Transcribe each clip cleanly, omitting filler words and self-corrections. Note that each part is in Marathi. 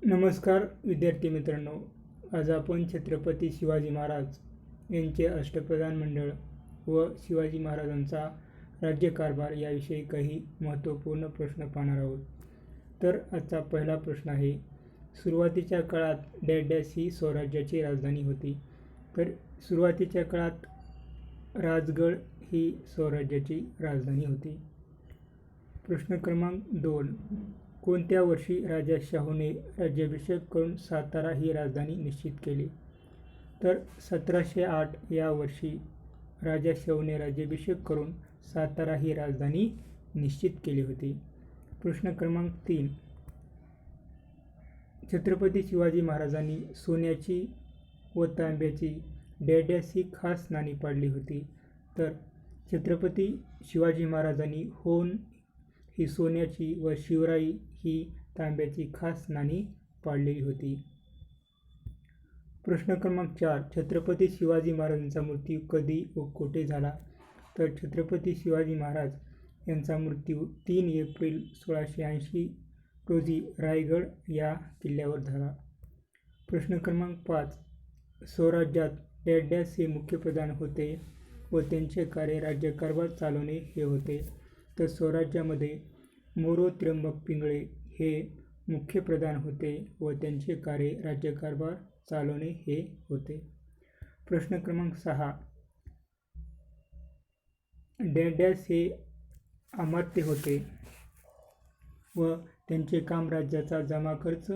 नमस्कार विद्यार्थी मित्रांनो, आज आपण छत्रपती शिवाजी महाराज यांचे अष्टप्रधान मंडळ व शिवाजी महाराजांचा राज्यकारभार याविषयी काही महत्त्वपूर्ण प्रश्न पाहणार आहोत. तर आजचा पहिला प्रश्न आहे, सुरुवातीच्या काळात डॅश ही स्वराज्याची राजधानी होती. तर सुरुवातीच्या काळात राजगड ही स्वराज्याची राजधानी होती. प्रश्न क्रमांक 2, कोणत्या वर्षी राजा शाहूने राज्याभिषेक करून सातारा ही राजधानी निश्चित केली? तर 1708 या वर्षी राजा शाहूने राज्याभिषेक करून सातारा ही राजधानी निश्चित केली होती. प्रश्न क्रमांक 3, छत्रपती शिवाजी महाराजांनी सोन्याची व तांब्याची डॅश ही खास नाणी पाडली होती. तर छत्रपती शिवाजी महाराजांनी होन ही सोन्याची व शिवराई ही तांब्याची खास नाणी पाडलेली होती. प्रश्न क्रमांक 4, छत्रपती शिवाजी महाराजांचा मृत्यू कधी व कुठे झाला? तर छत्रपती शिवाजी महाराज यांचा मृत्यू 3 एप्रिल 1680 रोजी रायगड या किल्ल्यावर झाला. प्रश्न क्रमांक 5, स्वराज्यात डॅश हे मुख्यप्रधान होते व त्यांचे कार्य राज्यकारभार चालवणे हे होते. तर स्वराज्यामध्ये मोरो त्र्यंबक पिंगळे हे मुख्यप्रधान होते व त्यांचे कार्य राज्यकारभार चालवणे हे होते. प्रश्न क्रमांक 6, डॅश हे अमात्य होते व त्यांचे काम राज्याचा जमा खर्च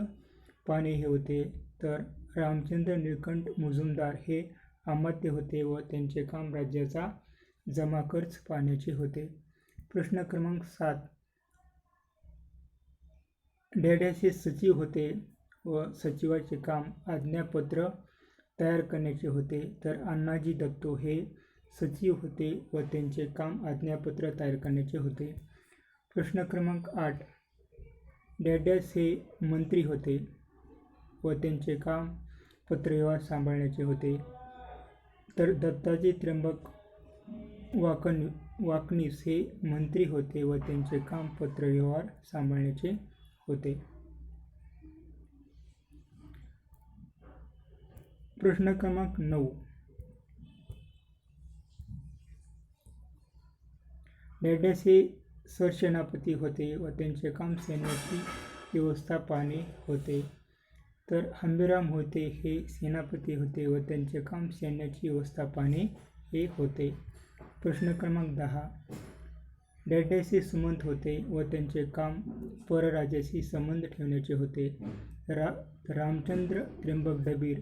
पाहणे हे होते. तर रामचंद्र निळकंठ मुजुमदार हे अमात्य होते व त्यांचे काम राज्याचा जमा खर्च पाहण्याचे होते. प्रश्न क्रमांक 7, डॅश हे सचिव होते व सचिवाचे काम आज्ञापत्र तयार करण्याचे होते. तर अण्णाजी दत्तो हे सचिव होते व त्यांचे काम आज्ञापत्र तयार करण्याचे होते. प्रश्न क्रमांक 8, डॅश हे मंत्री होते व त्यांचे काम पत्रव्यवहार सांभाळण्याचे होते. तर दत्ताजी त्र्यंबक वाकनीस हे मंत्री होते व त्यांचे काम पत्रव्यवहार सांभाळण्याचे होते. प्रश्न क्रमांक 9, डॅश हे सरसेनापती होते व त्यांचे काम सैन्याची व्यवस्था पाहणे होते. तर हंबीरराव मोहिते हे सेनापती होते व त्यांचे काम सैन्याची व्यवस्था पाहणे हे होते. प्रश्न क्रमांक 10, डॅश हे सुमंत होते व त्यांचे काम परराज्याशी संबंध ठेवण्याचे होते. रामचंद्र त्र्यंबक डबीर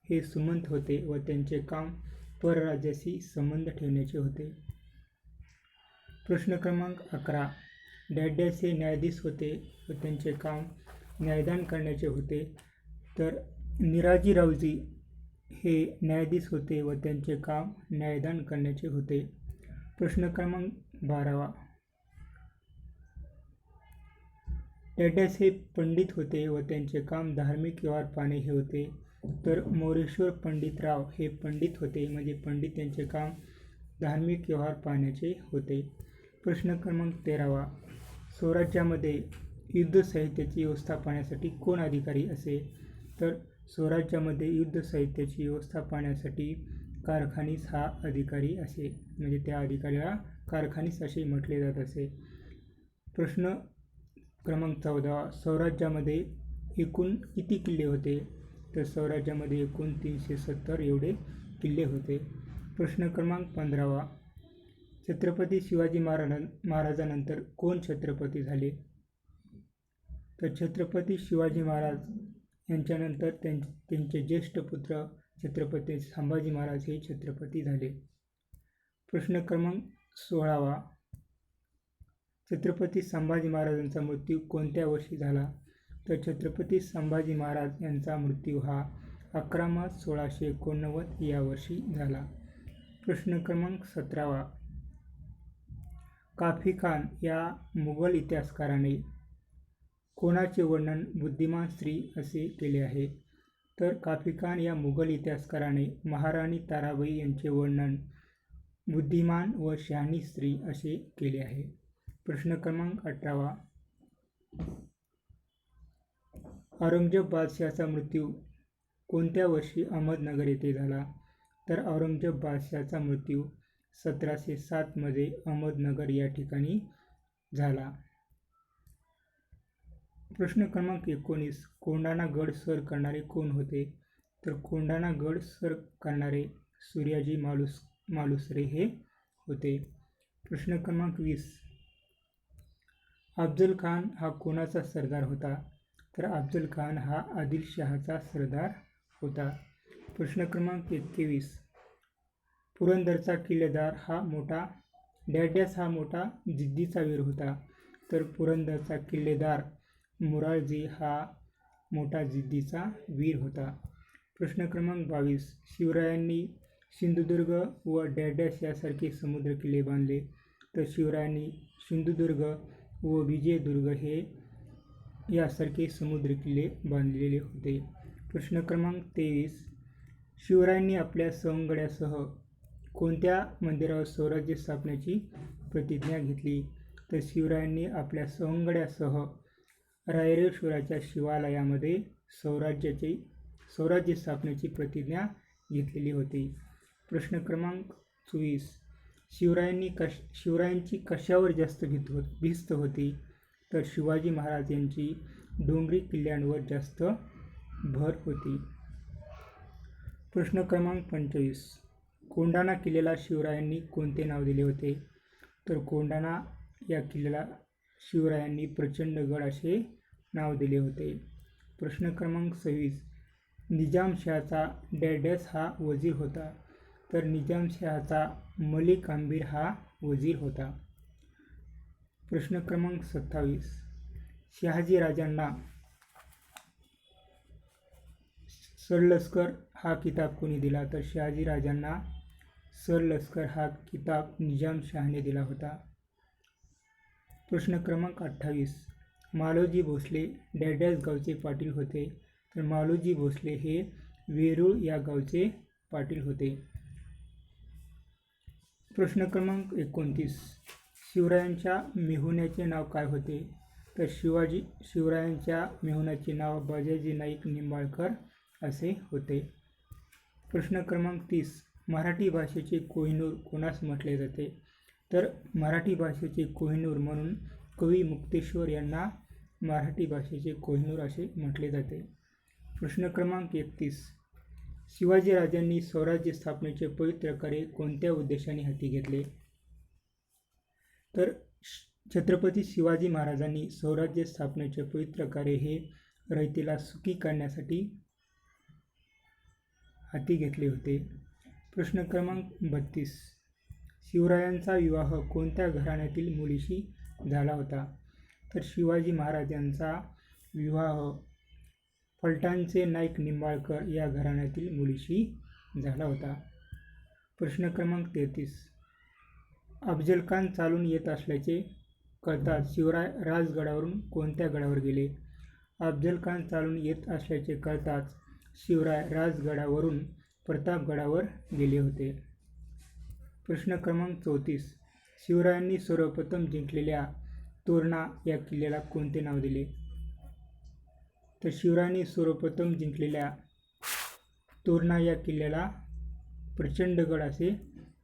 हे सुमंत होते व त्यांचे काम परराज्याशी संबंध ठेवण्याचे होते. प्रश्न क्रमांक 11, डॅश हे न्यायाधीश होते व त्यांचे काम न्यायदान करण्याचे होते. तर निराजीरावजी हे न्यायाधीश होते व त्यांचे काम न्यायदान करण्याचे होते. प्रश्न क्रमांक 12, डॅश हे पंडित होते व त्यांचे काम धार्मिक व्यवहार पाहणे हे होते. तर मोरेश्वर पंडितराव हे पंडित होते, म्हणजे पंडित यांचे काम धार्मिक व्यवहार पाहण्याचे होते. प्रश्न क्रमांक 13, स्वराज्यामध्ये युद्ध साहित्याची व्यवस्था पाहण्यासाठी कोण अधिकारी असे? तर स्वराज्यामध्ये युद्ध साहित्याची व्यवस्था पाहण्यासाठी कारखानीस हा अधिकारी असे, म्हणजे त्या अधिकाऱ्याला कारखानीस असे म्हटले जात असे. प्रश्न क्रमांक 14, स्वराज्यामध्ये एकूण किती किल्ले होते? तर स्वराज्यामध्ये एकूण 370 एवढे किल्ले होते. प्रश्न क्रमांक 15, छत्रपती शिवाजी महाराजांनंतर कोण छत्रपती झाले? तर छत्रपती शिवाजी महाराज यांच्यानंतर त्यांचे ज्येष्ठ पुत्र छत्रपती संभाजी महाराज हे छत्रपती झाले. प्रश्न क्रमांक 16, छत्रपती संभाजी महाराजांचा मृत्यू कोणत्या वर्षी झाला? तर छत्रपती संभाजी महाराज यांचा मृत्यू हा 11 मार्च 1689 या वर्षी झाला. प्रश्न क्रमांक 17, काफी खान या मुघल इतिहासकाराने कोणाचे वर्णन बुद्धिमान स्त्री असे केले आहे? तर काफी खान या मुघल इतिहासकाराने महाराणी ताराबाई यांचे वर्णन बुद्धिमान व शहाणी स्त्री असे केले आहे. प्रश्न क्रमांक 18, औरंगजेब बादशहाचा मृत्यू कोणत्या वर्षी अहमदनगर येथे झाला? तर औरंगजेब बादशहाचा मृत्यू 1707 मध्ये अहमदनगर या ठिकाणी झाला. प्रश्न क्रमांक 19. कोंढाणा गड सर करणारे कोण होते? तर कोंढाणा गड सर करणारे सूर्याजी मालुसरे हे होते. प्रश्न क्रमांक 20. अफजल खान हा कोणाचा सरदार होता? तर अफजल खान हा आदिलशहाचा सरदार होता. प्रश्न क्रमांक 21. पुरंदरचा किल्लेदार हा मोठा हा मोठा जिद्दीचा वीर होता. तर पुरंदरचा किल्लेदार मुरारजी हा मोठा जिद्दीचा वीर होता. प्रश्न क्रमांक 22. शिवरायांनी सिंधुदुर्ग व यासारखे समुद्र किल्ले बांधले. तर शिवरायांनी सिंधुदुर्ग व विजयदुर्ग हे यासारखे समुद्र किल्ले बांधलेले होते. प्रश्न क्रमांक 23. शिवरायांनी आपल्या सवंगड्यासह कोणत्या मंदिरावर स्वराज्य स्थापनेची प्रतिज्ञा घेतली? तर शिवरायांनी आपल्या सवंगड्यासह रायरेश्वराच्या शिवालयामध्ये स्वराज्य स्थापनेची प्रतिज्ञा घेतलेली होती. प्रश्न क्रमांक 24. शिवरायांची कशावर जास्त भिस्त होती? तर शिवाजी महाराज यांची डोंगरी किल्ल्यांवर जास्त भर होती. प्रश्न क्रमांक 25. कोंढाणा किल्ल्याला शिवरायांनी कोणते नाव दिले होते? तर कोंढाणा या किल्ल्याला शिवरायांनी प्रचंडगड असे नाव दिले होते. प्रश्न क्रमांक 26. निजामशहाचा हा वजीर होता. तर निजामशहाचा मलिक आंबीर हा वजीर होता. प्रश्न क्रमांक 27. शहाजीराजांना सरलष्कर हा किताब कोणी दिला? तर शहाजीराजांना सरलष्कर हा किताब निजामशहाने दिला होता. प्रश्न क्रमांक 28. मालोजी भोसले गावचे पाटील होते. तर मालोजी भोसले हे वेरूळ या गावचे पाटील होते. प्रश्न क्रमांक 29. शिवरायांच्या मेहुण्याचे नाव काय होते? तर शिवरायांच्या मेहुण्याचे नाव बजाजी नाईक निंबाळकर असे होते. प्रश्न क्रमांक 30. मराठी भाषेचे कोहिनूर कोणास म्हटले जाते? तर मराठी भाषेचे कोहिनूर म्हणून कवी मुक्तेश्वर यांना मराठी भाषेचे कोहिनूर असे म्हटले जाते. प्रश्न क्रमांक 31. शिवाजीराजांनी स्वराज्य स्थापनेचे पवित्र कार्य कोणत्या उद्देशाने हाती घेतले? तर छत्रपती शिवाजी महाराजांनी स्वराज्य स्थापनेचे पवित्र कार्य हे रयतेला सुखी करण्यासाठी हाती घेतले होते. प्रश्न क्रमांक 32. शिवरायांचा विवाह कोणत्या घराण्यातील मुलीशी झाला होता? तर शिवाजी महाराजांचा विवाह फलटणचे नाईक निंबाळकर या घराण्यातील मुलीशी झाला होता. प्रश्न क्रमांक 33. अफजलखान चालून येत असल्याचे कळताच शिवराय राजगडावरून कोणत्या गडावर गेले? अफजलखान चालून येत असल्याचे कळताच शिवराय राजगडावरून प्रतापगडावर गेले होते. प्रश्न क्रमांक 34. शिवरायांनी सर्वप्रथम जिंकलेल्या तोरणा या किल्ल्याला कोणते नाव दिले? तर शिवरायांनी सर्वप्रथम जिंकलेल्या तोरणा या किल्ल्याला प्रचंडगड असे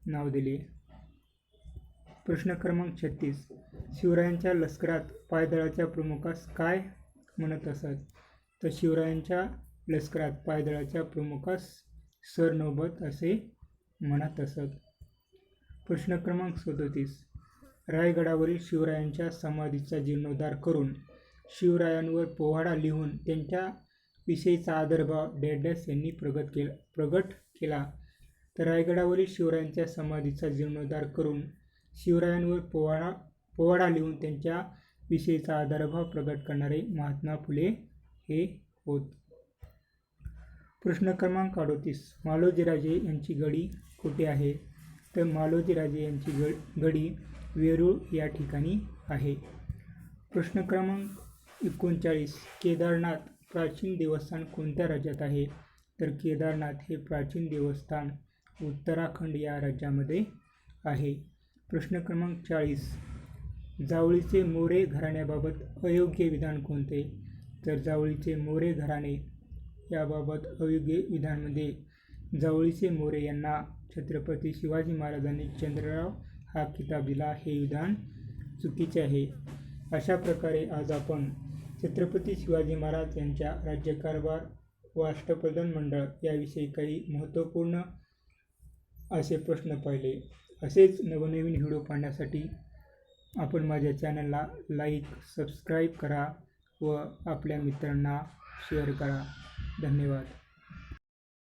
नाव दिले. प्रश्न क्रमांक 36. शिवरायांच्या लष्करात पायदळाच्या प्रमुखास काय म्हणत असत? तर शिवरायांच्या लष्करात पायदळाच्या प्रमुखास सरनौबत असे म्हणत असत. प्रश्न क्रमांक 37. रायगडावरील शिवरायांच्या समाधीचा जीर्णोद्धार करून शिवरायांवर पोवाडा लिहून त्यांच्या विषयीचा आदरभाव यांनी प्रगट केला. तर रायगडावरील शिवरायांच्या समाधीचा जीर्णोद्धार करून शिवरायांवर पोवाडा लिहून त्यांच्या विषयीचा आदरभाव प्रगट करणारे महात्मा फुले हे होत. प्रश्न क्रमांक 38. मालोजीराजे यांची गडी कुठे आहे? तर मालोजीराजे यांची गडी वेरूळ या ठिकाणी आहे. प्रश्न क्रमांक 39. केदारनाथ प्राचीन देवस्थान कोणत्या राज्यात आहे? तर केदारनाथ हे प्राचीन देवस्थान उत्तराखंड या राज्यामध्ये आहे. प्रश्न क्रमांक 40. जावळीचे मोरे घराण्याबाबत अयोग्य विधान कोणते? तर जावळीचे मोरे घराणे याबाबत अयोग्य विधानामध्ये जावळीचे मोरे यांना छत्रपती शिवाजी महाराजांनी चंद्रराव हा किताब दिला हे विधान चुकीचे आहे. अशा प्रकारे आज आपण छत्रपती शिवाजी महाराज यांच्या राज्यकारभार व अष्टप्रधान मंडळ याविषयी काही महत्त्वपूर्ण असे प्रश्न पाहिले. असेच नवनवीन व्हिडिओ पाहण्यासाठी आपण माझ्या चॅनलला लाईक, सबस्क्राईब करा व आपल्या मित्रांना शेअर करा. धन्यवाद.